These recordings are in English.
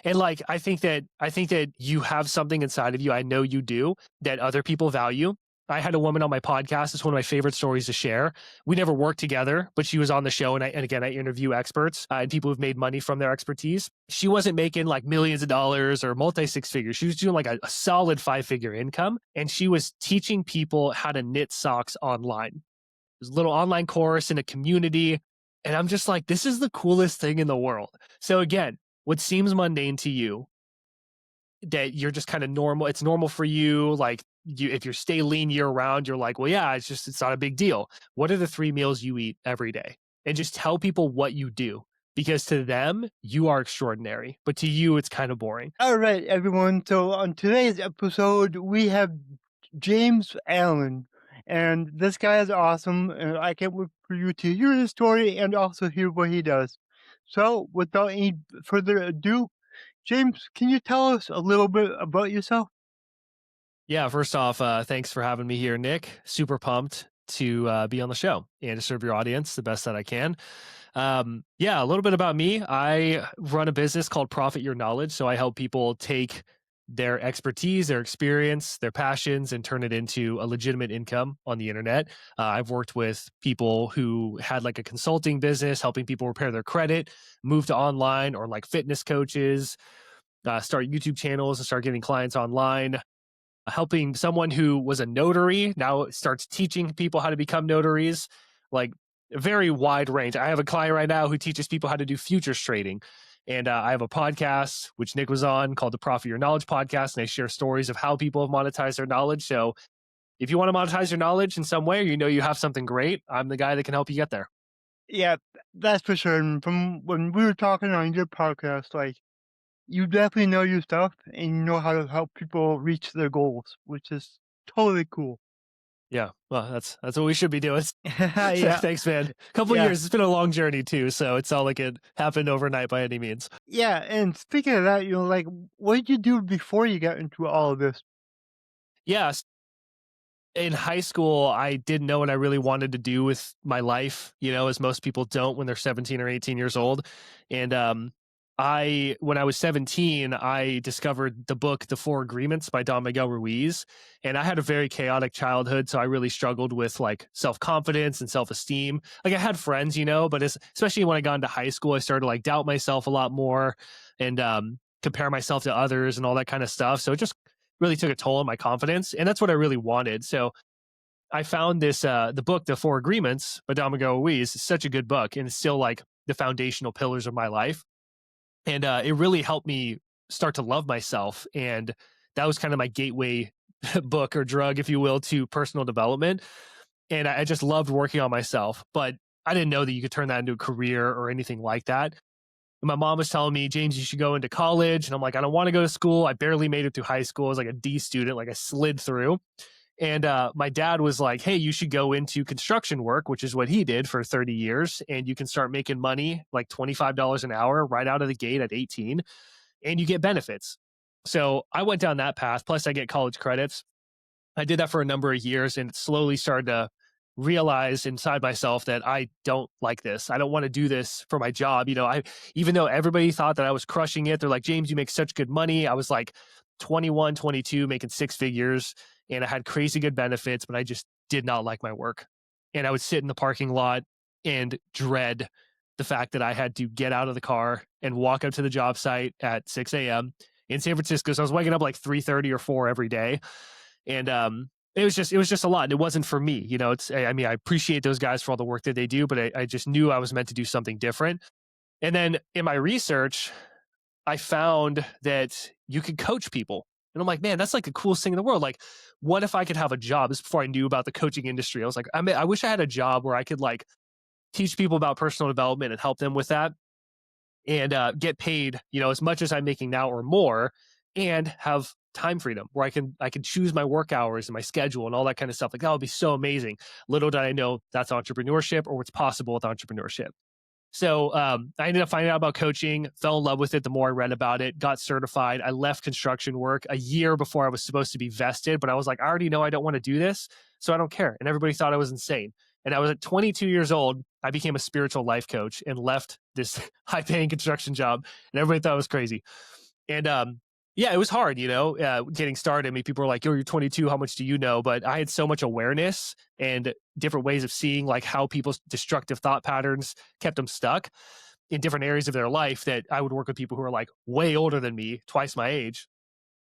And like, I think that you have something inside of you. I know you do that other people value. I had a woman on my podcast. It's one of my favorite stories to share. We never worked together, but she was on the show. And again, I interview experts and people who've made money from their expertise. She wasn't making like millions of dollars or multi six figures. She was doing like a solid 5 figure income. And she was teaching people how to knit socks online. There's a little online course in a community. And I'm just like, this is the coolest thing in the world. So again, what seems mundane to you, that you're just kind of normal, it's normal for you. Like you, if you stay lean year round, you're like, well, yeah, it's not a big deal. What are the 3 meals you eat every day? And just tell people what you do, because to them, you are extraordinary. But to you, it's kind of boring. All right, everyone. So on today's episode, we have James Allen, and this guy is awesome. And I can't wait for you to hear his story and also hear what he does. So, without any further ado, James, can you tell us a little bit about yourself? Yeah, first off, thanks for having me here, Nick. Super pumped to be on the show and to serve your audience the best that I can. Yeah, a little bit about me. I run a business called Profit Your Knowledge. So I help people take their expertise, their experience, their passions, and turn it into a legitimate income on the internet. I've worked with people who had like a consulting business, helping people repair their credit, move to online, or like fitness coaches, start YouTube channels and start getting clients online. Helping someone who was a notary now starts teaching people how to become notaries, like a very wide range. I have a client right now who teaches people how to do futures trading. And I have a podcast, which Nick was on, called the Profit Your Knowledge podcast. And I share stories of how people have monetized their knowledge. So if you want to monetize your knowledge in some way, or you know you have something great, I'm the guy that can help you get there. Yeah, that's for sure. And from when we were talking on your podcast, like you definitely know your stuff and you know how to help people reach their goals, which is totally cool. Yeah, well, that's what we should be doing. Yeah, Thanks, man. A couple of yeah. years. It's been a long journey too, so it's not like it happened overnight by any means. Yeah, and speaking of that, like, what did you do before you got into all of this? Yeah, in high school, I didn't know what I really wanted to do with my life, as most people don't when they're 17 or 18 years old. And when I was 17, I discovered the book, The Four Agreements by Don Miguel Ruiz. And I had a very chaotic childhood. So I really struggled with like self confidence and self esteem. Like I had friends, but especially when I got into high school, I started to like doubt myself a lot more and compare myself to others and all that kind of stuff. So it just really took a toll on my confidence. And that's what I really wanted. So I found the book, The Four Agreements by Don Miguel Ruiz, is such a good book. And it's still like the foundational pillars of my life. And it really helped me start to love myself. And that was kind of my gateway book or drug, if you will, to personal development. And I just loved working on myself. But I didn't know that you could turn that into a career or anything like that. My mom was telling me, James, you should go into college. And I'm like, I don't want to go to school. I barely made it through high school. I was like a D student, like I slid through. And my dad was like, hey, you should go into construction work, which is what he did for 30 years. And you can start making money like $25 an hour right out of the gate at 18, and you get benefits. So I went down that path. Plus, I get college credits. I did that for a number of years and slowly started to realize inside myself that I don't like this. I don't want to do this for my job. Even though everybody thought that I was crushing it, they're like, James, you make such good money. I was like 21, 22, making 6 figures, and I had crazy good benefits, but I just did not like my work. And I would sit in the parking lot and dread the fact that I had to get out of the car and walk up to the job site at 6 a.m. in San Francisco. So I was waking up like 3:30 or 4 every day. And it was just a lot. And it wasn't for me. I appreciate those guys for all the work that they do, but I just knew I was meant to do something different. And then in my research, I found that you could coach people. And I'm like, man, that's like the coolest thing in the world. Like, what if I could have a job? This is before I knew about the coaching industry. I was like, I wish I had a job where I could like teach people about personal development and help them with that and get paid, as much as I'm making now or more, and have time freedom where I can choose my work hours and my schedule and all that kind of stuff. Like that would be so amazing. Little did I know that's entrepreneurship or what's possible with entrepreneurship. So I ended up finding out about coaching, fell in love with it the more I read about it, got certified. I left construction work a year before I was supposed to be vested, but I was like, I already know I don't want to do this, so I don't care. And everybody thought I was insane. And I was at 22 years old. I became a spiritual life coach and left this high paying construction job. And everybody thought I was crazy. And yeah, it was hard, getting started. I mean, people were like, "Yo, you're 22. How much do you know?" But I had so much awareness and different ways of seeing like how people's destructive thought patterns kept them stuck in different areas of their life that I would work with people who are like way older than me, twice my age,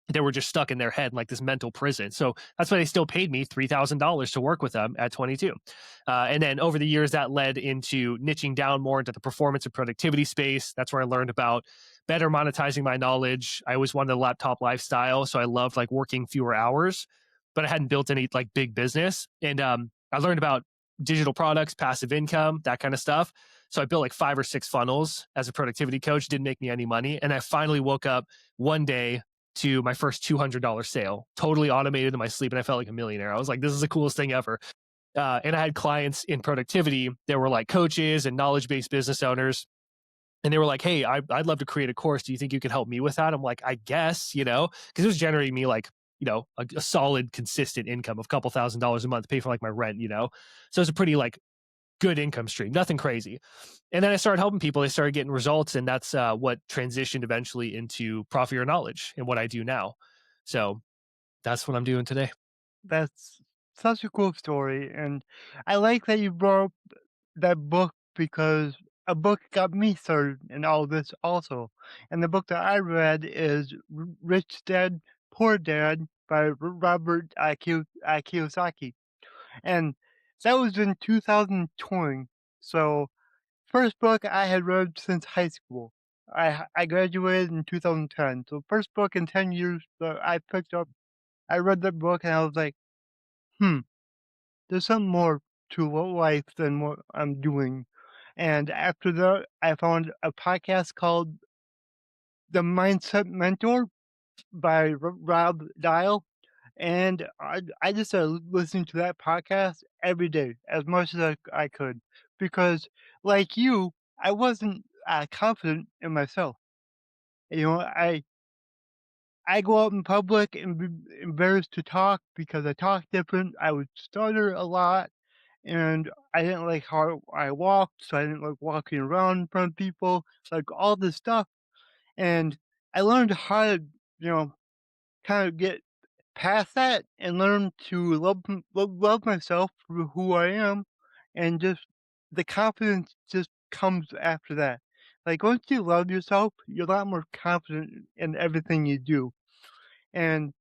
they were just stuck in their head like this mental prison. So that's why they still paid me $3,000 to work with them at 22. And then over the years, that led into niching down more into the performance and productivity space. That's where I learned about better monetizing my knowledge. I always wanted a laptop lifestyle. So I loved like working fewer hours, but I hadn't built any like big business. And I learned about digital products, passive income, that kind of stuff. So I built like 5 or 6 funnels as a productivity coach, didn't make me any money. And I finally woke up one day to my first $200 sale, totally automated in my sleep. And I felt like a millionaire. I was like, this is the coolest thing ever. And I had clients in productivity that were like coaches and knowledge based business owners. And they were like, hey, I'd love to create a course. Do you think you could help me with that? I'm like, I guess, because it was generating me like, a solid, consistent income of a couple $1,000s a month to pay for like my rent. So it's a pretty like good income stream, nothing crazy. And then I started helping people. They started getting results, and that's what transitioned eventually into Profit Your Knowledge and what I do now. So that's what I'm doing today. That's such a cool story, and I like that you brought up that book because a book got me started in all this also. And the book that I read is Rich Dad, Poor Dad by Robert Kiyosaki. And that was in 2020. So, first book I had read since high school. I graduated in 2010. So, first book in 10 years that I picked up. I read that book and I was like, hmm, there's something more to life than what I'm doing. And after that, I found a podcast called The Mindset Mentor by Rob Dial. And I just started listening to that podcast every day as much as I could because, like you, I wasn't confident in myself. I go out in public and be embarrassed to talk because I talk different. I would stutter a lot, and I didn't like how I walked, so I didn't like walking around in front of people, like all this stuff. And I learned how to, you know, kind of get past that and learn to love myself for who I am, and just the confidence just comes after that. Like once you love yourself, you're a lot more confident in everything you do. And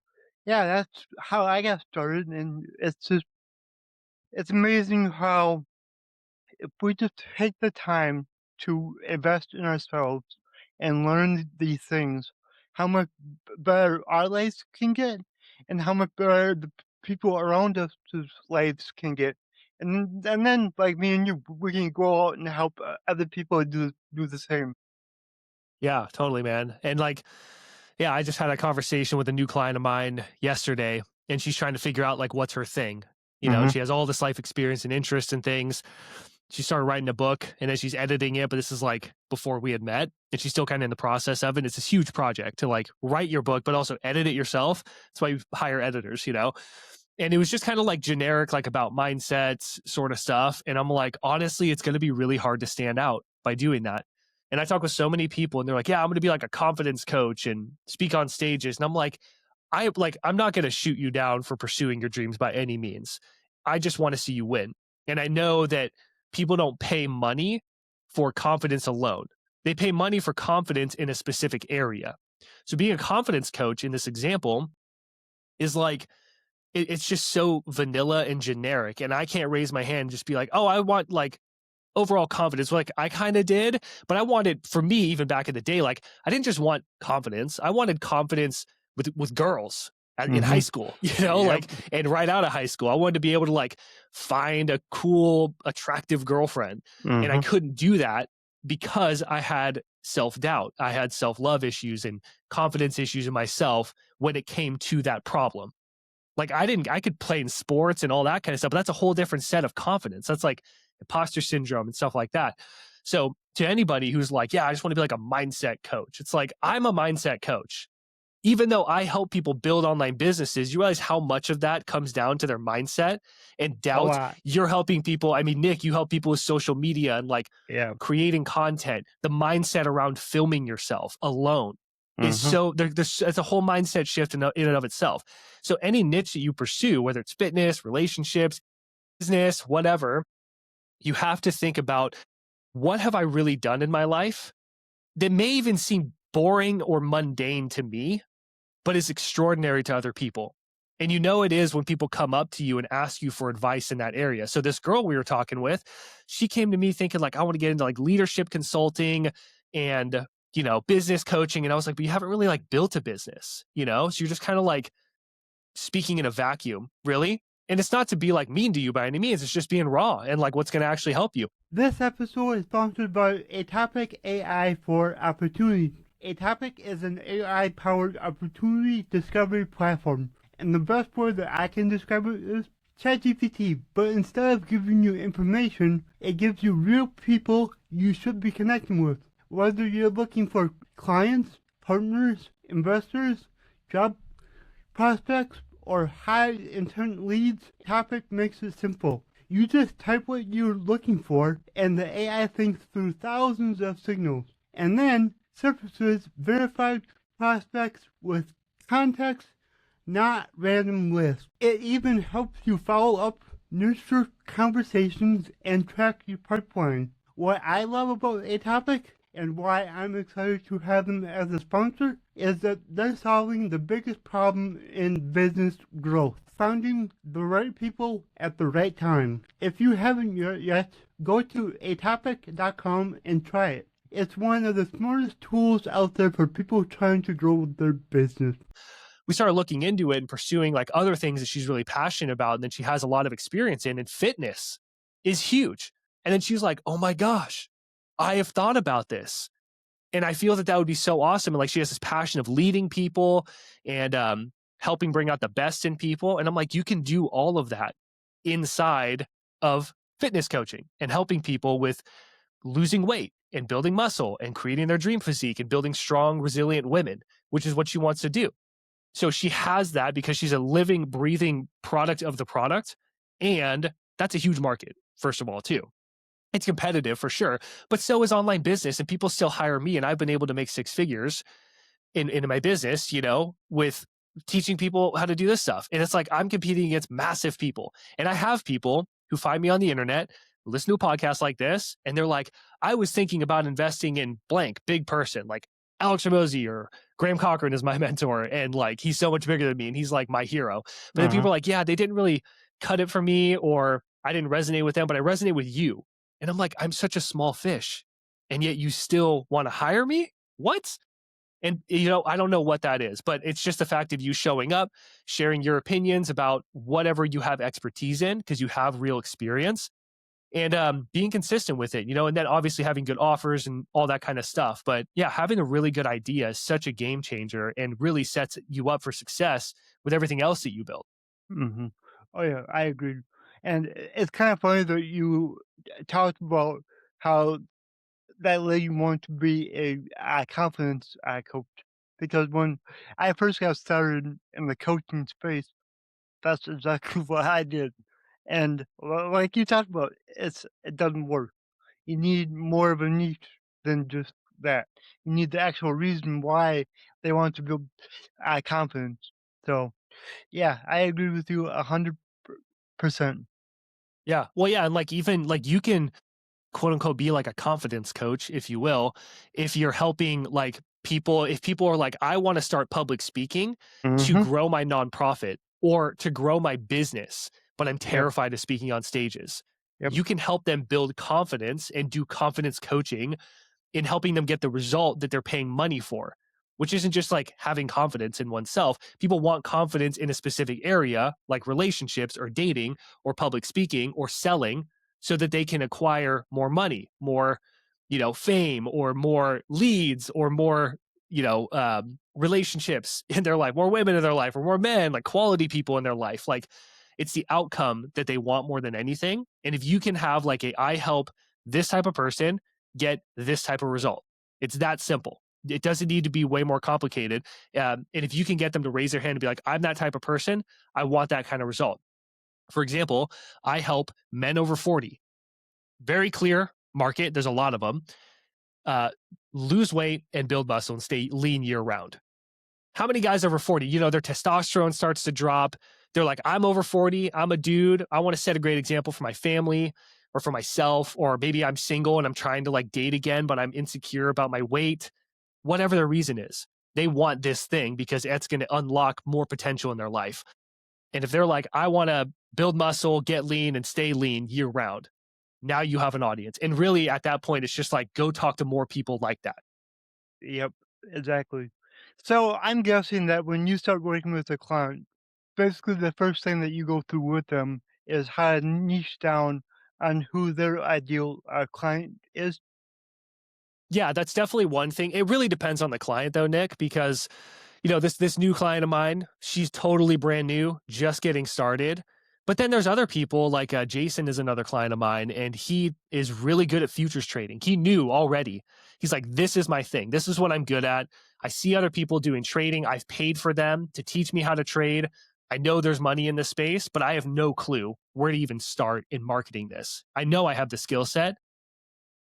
yeah, that's how I got started, and it's amazing how if we just take the time to invest in ourselves and learn these things, how much better our lives can get, and how much better the people around us' lives can get. And then, like me and you, we can go out and help other people do the same. Yeah, totally, man. And like, yeah, I just had a conversation with a new client of mine yesterday, and she's trying to figure out like what's her thing, and Hmm. she has all this life experience and interest in things. She started writing a book, and then she's editing it, but this is like before we had met, and she's still kind of in the process of it. It's this huge project to like write your book, but also edit it yourself. That's why you hire editors. And it was just kind of like generic, like about mindsets sort of stuff. And I'm like, honestly, it's going to be really hard to stand out by doing that. And I talk with so many people and they're like, yeah, I'm going to be like a confidence coach and speak on stages. And I'm like, I'm not going to shoot you down for pursuing your dreams by any means. I just want to see you win. And I know that people don't pay money for confidence alone. They pay money for confidence in a specific area. So being a confidence coach in this example is like it's just so vanilla and generic. And I can't raise my hand and just be like, oh, I want like overall confidence. Like I kind of did, but I wanted for me, even back in the day, like I didn't just want confidence. I wanted confidence with girls in high Hmm. school, Yep. like and right out of high school. I wanted to be able to like find a cool, attractive girlfriend. And I Hmm. couldn't do that because I had self-doubt. I had self-love issues and confidence issues in myself when it came to that problem. Like I could play in sports and all that kind of stuff, but that's a whole different set of confidence. That's like imposter syndrome and stuff like that. So to anybody who's like, yeah, I just want to be like a mindset coach. It's like, I'm a mindset coach. Even though I help people build online businesses, you realize how much of that comes down to their mindset and A doubt. lot. You're helping people. I mean, Nick, you help people with social media and like Yeah. creating content, the mindset around filming yourself alone. is Mhm. so there's it's a whole mindset shift in and of itself. So any niche that you pursue, whether it's fitness, relationships, business, whatever, you have to think about, what have I really done in my life that may even seem boring or mundane to me, but is extraordinary to other people. And you know it is when people come up to you and ask you for advice in that area. So this girl we were talking with, she came to me thinking like, I want to get into like leadership consulting and business coaching. And I was like, but you haven't really like built a business, So you're just kind of like speaking in a vacuum, really. And it's not to be like mean to you by any means. It's just being raw and like what's going to actually help you. This episode is sponsored by A Topic AI for Opportunity. A Topic is an AI-powered opportunity discovery platform, and the best word that I can describe it is ChatGPT. But instead of giving you information, it gives you real people you should be connecting with. Whether you're looking for clients, partners, investors, job prospects, or high intent leads, Topic makes it simple. You just type what you're looking for, and the AI thinks through thousands of signals, and then surfaces verified prospects with context, not random lists. It even helps you follow up, nurture conversations, and track your pipeline. What I love about Atopic and why I'm excited to have them as a sponsor is that they're solving the biggest problem in business growth: finding the right people at the right time. If you haven't yet, go to atopic.com and try it. It's one of the smartest tools out there for people trying to grow their business. We started looking into it and pursuing like other things that she's really passionate about and that she has a lot of experience in, and fitness is huge. And then she was like, oh my gosh, I have thought about this. And I feel that that would be so awesome. And like she has this passion of leading people and helping bring out the best in people. And I'm like, you can do all of that inside of fitness coaching and helping people with losing weight and building muscle and creating their dream physique and building strong, resilient women, which is what she wants to do. So she has that because she's a living, breathing product of the product. And that's a huge market, first of all, too. It's competitive for sure, but so is online business, and people still hire me. And I've been able to make six figures in my business, with teaching people how to do this stuff. And it's like I'm competing against massive people. And I have people who find me on the internet, listen to a podcast like this, and they're like, I was thinking about investing in blank big person, like Alex Ramosi or Graham Cochran is my mentor. And like he's so much bigger than me and he's like my hero. But then Uh-huh. people are like, yeah, they didn't really cut it for me, or I didn't resonate with them, but I resonate with you. And I'm like, I'm such a small fish. And yet you still want to hire me? What? And, I don't know what that is, but it's just the fact of you showing up, sharing your opinions about whatever you have expertise in, because you have real experience, and being consistent with it, and then obviously having good offers and all that kind of stuff. But yeah, having a really good idea is such a game changer and really sets you up for success with everything else that you build. Mhm. Oh, yeah, I agree. And it's kind of funny that you talked about how that lady wanted to be a confidence coach, because when I first got started in the coaching space, that's exactly what I did. And like you talked about, it doesn't work. You need more of a niche than just that. You need the actual reason why they want to build confidence. So yeah, I agree with you 100%. Yeah. Well, yeah. And like, even like you can quote unquote be like a confidence coach, if you will, if you're helping like people, if people are like, I want to start public speaking to Mhm. grow my nonprofit or to grow my business, but I'm Yep. terrified of speaking on stages. Yep. You can help them build confidence and do confidence coaching in helping them get the result that they're paying money for, which isn't just like having confidence in oneself. People want confidence in a specific area, like relationships or dating or public speaking or selling, so that they can acquire more money, more, fame, or more leads, or more, relationships in their life, more women in their life, or more men, like quality people in their life. Like it's the outcome that they want more than anything. And if you can have like I help this type of person get this type of result. It's that simple. It doesn't need to be way more complicated. And if you can get them to raise their hand and be like, I'm that type of person, I want that kind of result. For example, I help men over 40. Very clear market. There's a lot of them. uh, lose weight and build muscle and stay lean year round. How many guys over 40, their testosterone starts to drop. They're like, I'm over 40. I'm a dude. I want to set a great example for my family or for myself. Or maybe I'm single and I'm trying to like date again, but I'm insecure about my weight. Whatever their reason is, they want this thing because it's going to unlock more potential in their life. And if they're like, I want to build muscle, get lean, and stay lean year round, now you have an audience. And really, at that point, it's just like, go talk to more people like that. Yep, exactly. So I'm guessing that when you start working with a client, basically the first thing that you go through with them is how to niche down on who their ideal client is. Yeah, that's definitely one thing. It really depends on the client, though, Nick, because this new client of mine, she's totally brand new, just getting started. But then there's other people like Jason is another client of mine, and he is really good at futures trading. He knew already. He's like, this is my thing. This is what I'm good at. I see other people doing trading. I've paid for them to teach me how to trade. I know there's money in this space, but I have no clue where to even start in marketing this. I know I have the skill set.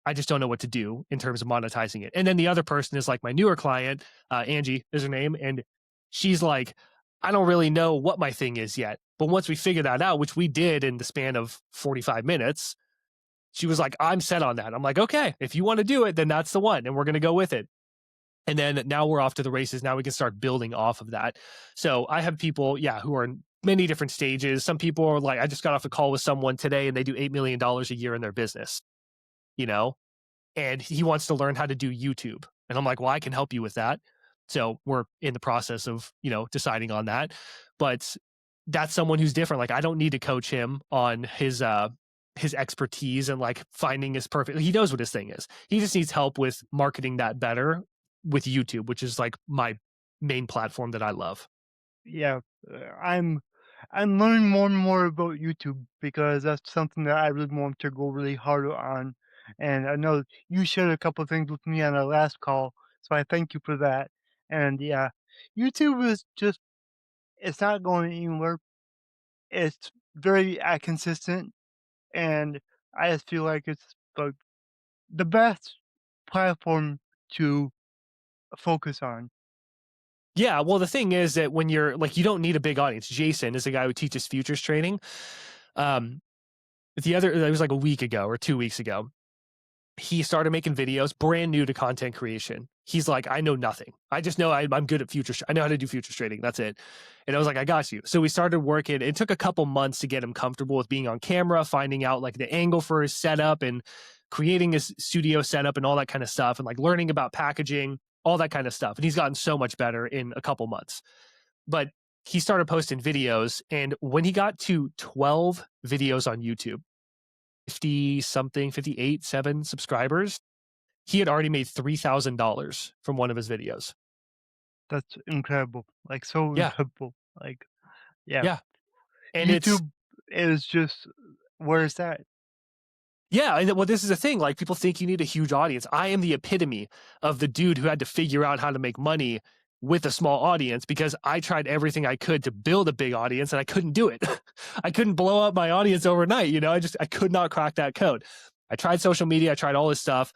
I just don't know what to do in terms of monetizing it. And then the other person is like my newer client, Angie is her name. And she's like, I don't really know what my thing is yet. But once we figure that out, which we did in the span of 45 minutes, she was like, I'm set on that. I'm like, okay, if you want to do it, then that's the one. And we're going to go with it. And then now we're off to the races. Now we can start building off of that. So I have people, yeah, who are in many different stages. Some people are like, I just got off a call with someone today and they do $8 million a year in their business, you know? And he wants to learn how to do YouTube. And I'm like, well, I can help you with that. So we're in the process of, deciding on that. But that's someone who's different. Like I don't need to coach him on his expertise and like finding his perfect. He knows what his thing is. He just needs help with marketing that better with YouTube, which is like my main platform that I love. Yeah, I'm learning more and more about YouTube because that's something that I really want to go really hard on. And I know you shared a couple of things with me on our last call, so I thank you for that. And yeah, YouTube is just it's not going anywhere. It's very consistent, and I just feel like it's the best platform to focus on. Yeah, well, the thing is that when you're like, you don't need a big audience. Jason is a guy who teaches futures trading. Um, it was like a week ago or 2 weeks ago. He started making videos brand new to content creation. He's like, I know nothing. I just know I'm good at futures. I know how to do futures trading. That's it. And I was like, I got you. So we started working. It took a couple months to get him comfortable with being on camera, finding out like the angle for his setup and creating his studio setup and all that kind of stuff and like learning about packaging, all that kind of stuff. And he's gotten so much better in a couple months. But he started posting videos. And when he got to 12 videos on YouTube, 50 something, 58, 7 subscribers, he had already made $3,000 from one of his videos. That's incredible, like, so Yeah. incredible, like, yeah. Yeah. And it's YouTube is just where it's at. Yeah, and well, this is the thing. Like people think you need a huge audience. I am the epitome of the dude who had to figure out how to make money with a small audience because I tried everything I could to build a big audience and I couldn't do it. I couldn't blow up my audience overnight. I could not crack that code. I tried social media, I tried all this stuff.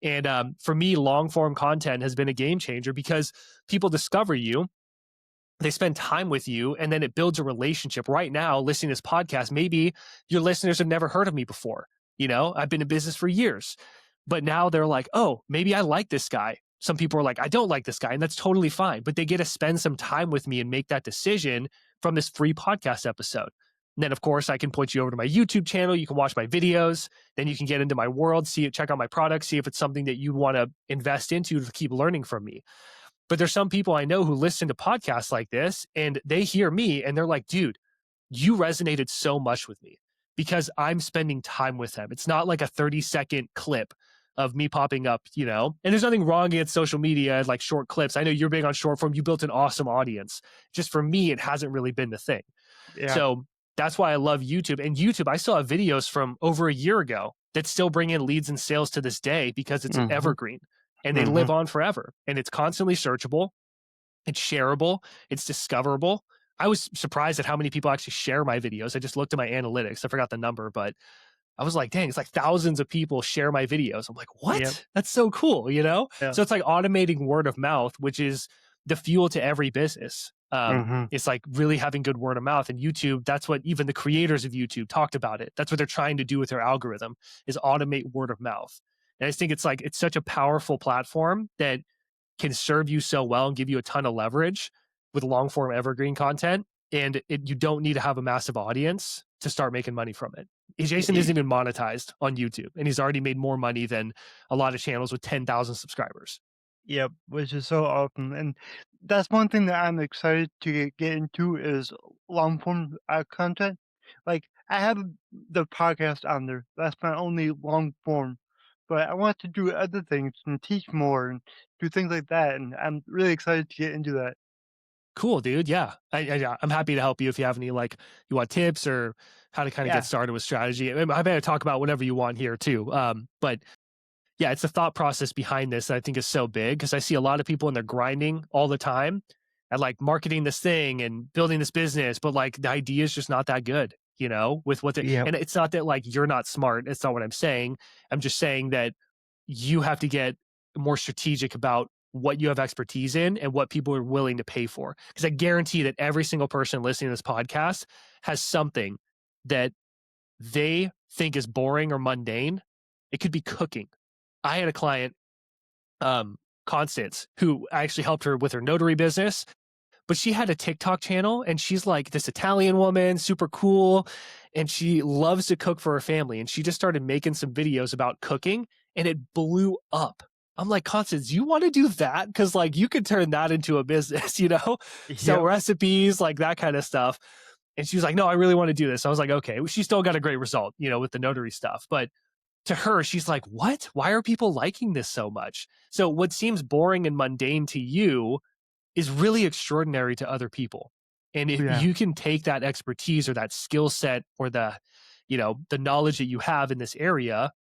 And for me, long form content has been a game changer because people discover you, they spend time with you, and then it builds a relationship. Right now, listening to this podcast, maybe your listeners have never heard of me before. I've been in business for years, but now they're like, oh, maybe I like this guy. Some people are like, I don't like this guy, and that's totally fine. But they get to spend some time with me and make that decision from this free podcast episode. And then, of course, I can point you over to my YouTube channel. You can watch my videos. Then you can get into my world, see it, check out my products, see if it's something that you want to invest into to keep learning from me. But there's some people I know who listen to podcasts like this and they hear me and they're like, dude, you resonated so much with me because I'm spending time with them. It's not like a 30-second clip of me popping up, and there's nothing wrong against social media, like short clips. I know you're big on short form. You built an awesome audience. Just for me, it hasn't really been the thing. Yeah. So that's why I love YouTube. And YouTube, I still have videos from over a year ago that still bring in leads and sales to this day because it's an Mhm, evergreen and they live mhm. on forever. And it's constantly searchable, it's shareable, it's discoverable. I was surprised at how many people actually share my videos. I just looked at my analytics. I forgot the number, but I was like, dang, it's like thousands of people share my videos. I'm like, Yep. what? That's so cool, you know? Yeah. So it's like automating word of mouth, which is the fuel to every business. Mhm. It's like really having good word of mouth. And YouTube, that's what even the creators of YouTube talked about it. That's what they're trying to do with their algorithm is automate word of mouth. And I just think it's like it's such a powerful platform that can serve you so well and give you a ton of leverage with long form evergreen content. And you don't need to have a massive audience to start making money from it. Jason isn't even monetized on YouTube, and he's already made more money than a lot of channels with 10,000 subscribers. Yep, which is so awesome, and that's one thing that I'm excited to get into is long form content. Like I have the podcast on there. That's my only long form, but I want to do other things and teach more and do things like that. And I'm really excited to get into that. Cool, dude. Yeah. Yeah, I'm happy to help you if you have any, like, you want tips or how to kind of get Yeah, started with strategy. I'm happy to talk about whatever you want here too. But yeah, it's the thought process behind this that I think is so big because I see a lot of people and they're grinding all the time at like marketing this thing and building this business, but like the idea is just not that good, you know, with what they, yep, and it's not that like you're not smart. It's not what I'm saying. I'm just saying that you have to get more strategic about what you have expertise in and what people are willing to pay for. Because I guarantee that every single person listening to this podcast has something that they think is boring or mundane. It could be cooking. I had a client, um, Constance, who I actually helped her with her notary business, but she had a TikTok channel and she's like this Italian woman, super cool. And she loves to cook for her family. And she just started making some videos about cooking and it blew up. I'm like, Constance, you want to do that? Cause like you could turn that into a business, you know? Sell yep, recipes, like that kind of stuff. And she was like, no, I really want to do this. I was like, okay, well, she still got a great result, you know, with the notary stuff. But to her, she's like, what? Why are people liking this so much? So what seems boring and mundane to you is really extraordinary to other people. And if yeah. you can take that expertise or that skill set or the, you know, the knowledge that you have in this area,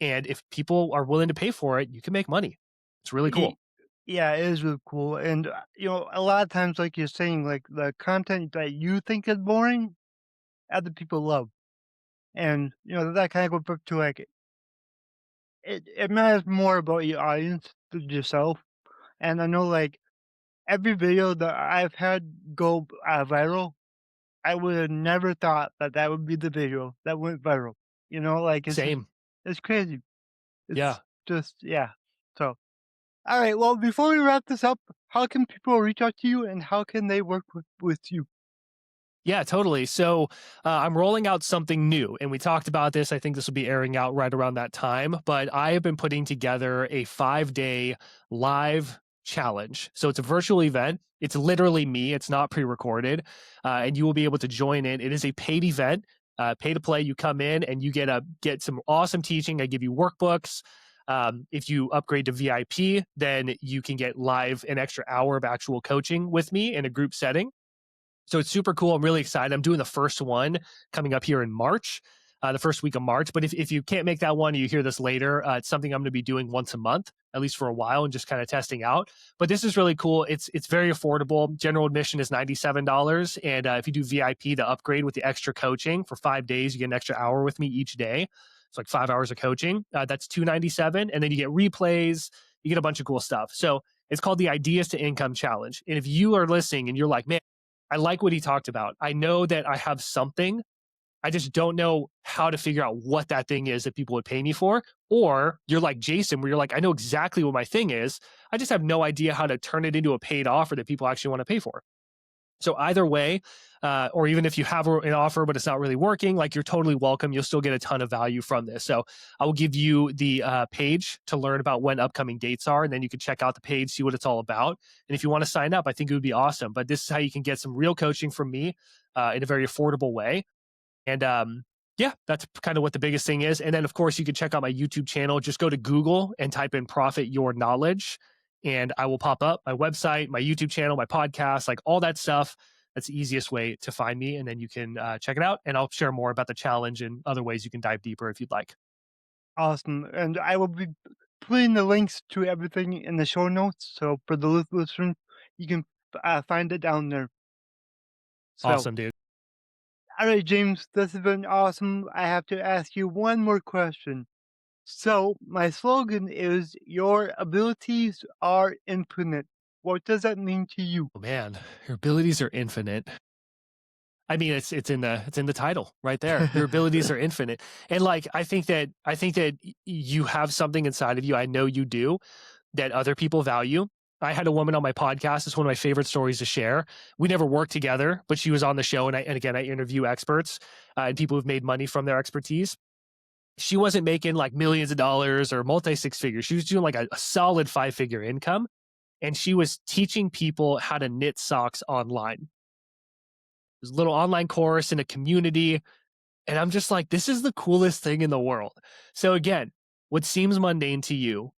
and if people are willing to pay for it, you can make money. It's really Y- cool. Yeah, it is really cool. And a lot of times, like you're saying, like the content that you think is boring, other people love. And that kind of goes back to like it matters more about your audience than yourself. And I know like every video that I've had go viral, I would have never thought that that would be the video that went viral. Like Same. it's crazy. It's Yeah. just yeah. So all right. Well, before we wrap this up, how can people reach out to you and how can they work with you? Yeah, totally. So I'm rolling out something new, and we talked about this. I think this will be airing out right around that time. But I have been putting together a 5 day live challenge. So it's a virtual event. It's literally me. It's not pre-recorded, and you will be able to join in. It is a paid event, pay to play. You come in and you get some awesome teaching. I give you workbooks. If you upgrade to VIP, then you can get live an extra hour of actual coaching with me in a group setting. So it's super cool. I'm really excited. I'm doing the first one coming up here in March, the first week of March. But if you can't make that one, or you hear this later, it's something I'm going to be doing once a month, at least for a while, and just kind of testing out. But this is really cool. It's very affordable. General admission is $97, and if you do VIP, the upgrade with the extra coaching for 5 days, you get an extra hour with me each day. It's like 5 hours of coaching. That's $297, and then you get replays. You get a bunch of cool stuff. So it's called the Ideas to Income Challenge. And if you are listening and you're like, man, I like what he talked about. I know that I have something. I just don't know how to figure out what that thing is that people would pay me for. Or you're like Jason, where you're like, I know exactly what my thing is. I just have no idea how to turn it into a paid offer that people actually want to pay for. So either way, or even if you have an offer but it's not really working, like you're totally welcome. You'll still get a ton of value from this. So I will give you the page to learn about when upcoming dates are, and then you can check out the page, see what it's all about. And if you want to sign up, I think it would be awesome. But this is how you can get some real coaching from me in a very affordable way. And yeah, that's kind of what the biggest thing is. And then, of course, you can check out my YouTube channel. Just go to Google and type in Profit Your Knowledge, and I will pop up my website, my YouTube channel, my podcast, like all that stuff. That's the easiest way to find me. And then you can check it out. And I'll share more about the challenge and other ways you can dive deeper if you'd like. Awesome. And I will be putting the links to everything in the show notes. So for the listeners, you can find it down there. So, Awesome, dude. All right, James, this has been awesome. I have to ask you one more question. So, my slogan is your abilities are infinite. What does that mean to you? Oh man, your abilities are infinite. I mean, it's in the title right there. Your abilities are infinite, and like I think that you have something inside of you. I know you do that other people value. I had a woman on my podcast. It's one of my favorite stories to share. We never worked together, but she was on the show, and again, I interview experts and people who've made money from their expertise. She wasn't making like millions of dollars or multi six figures. She was doing like a solid 5 figure income, and she was teaching people how to knit socks online. There's a little online course in a community. And I'm just like, this is the coolest thing in the world. So again, what seems mundane to you,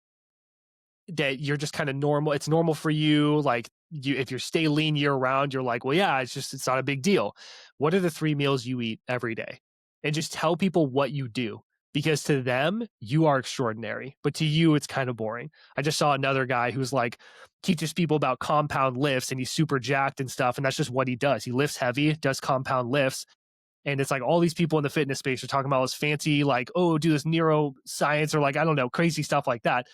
that you're just kind of normal, it's normal for you. Like you, if you stay lean year round, you're like, well, yeah, it's not a big deal. What are the 3 meals you eat every day? And just tell people what you do, because to them, you are extraordinary. But to you, it's kind of boring. I just saw another guy who's like, teaches people about compound lifts and he's super jacked and stuff. And that's just what he does. He lifts heavy, does compound lifts, and it's like all these people in the fitness space are talking about this fancy, like, oh, do this neuroscience or like, I don't know, crazy stuff like that.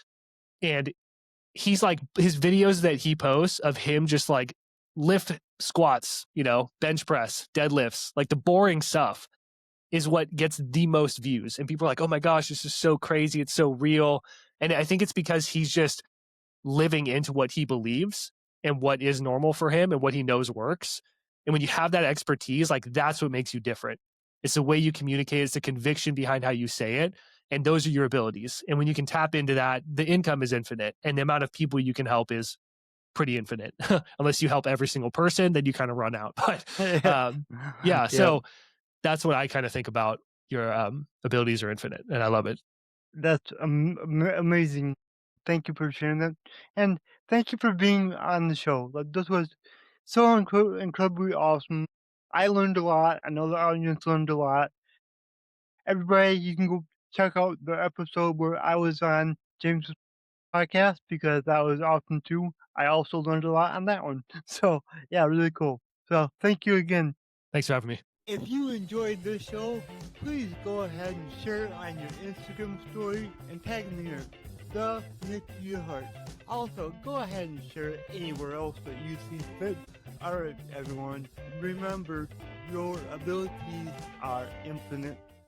And he's like, his videos that he posts of him just like lift squats, bench press, deadlifts, like the boring stuff is what gets the most views. And people are like, oh my gosh, this is so crazy. It's so real. And I think it's because he's just living into what he believes and what is normal for him and what he knows works. And when you have that expertise, like that's what makes you different. It's the way you communicate, it's the conviction behind how you say it. And those are your abilities. And when you can tap into that, the income is infinite and the amount of people you can help is pretty infinite. Unless you help every single person, then you kind of run out. But yeah, Yep, so that's what I kind of think about. Your abilities are infinite, and I love it. that's amazing. Thank you for sharing that, and thank you for being on the show. Like, this was so incredibly awesome. I learned a lot. I know the audience learned a lot. Everybody, you can go check out the episode where I was on James' podcast because that was awesome too. I also learned a lot on that one. So, yeah, really cool. So, thank you again. Thanks for having me. If you enjoyed this show, please go ahead and share it on your Instagram story and tag me in it, the Nick Yerhart. Also, go ahead and share it anywhere else that you see fit. Alright, everyone, remember your abilities are infinite.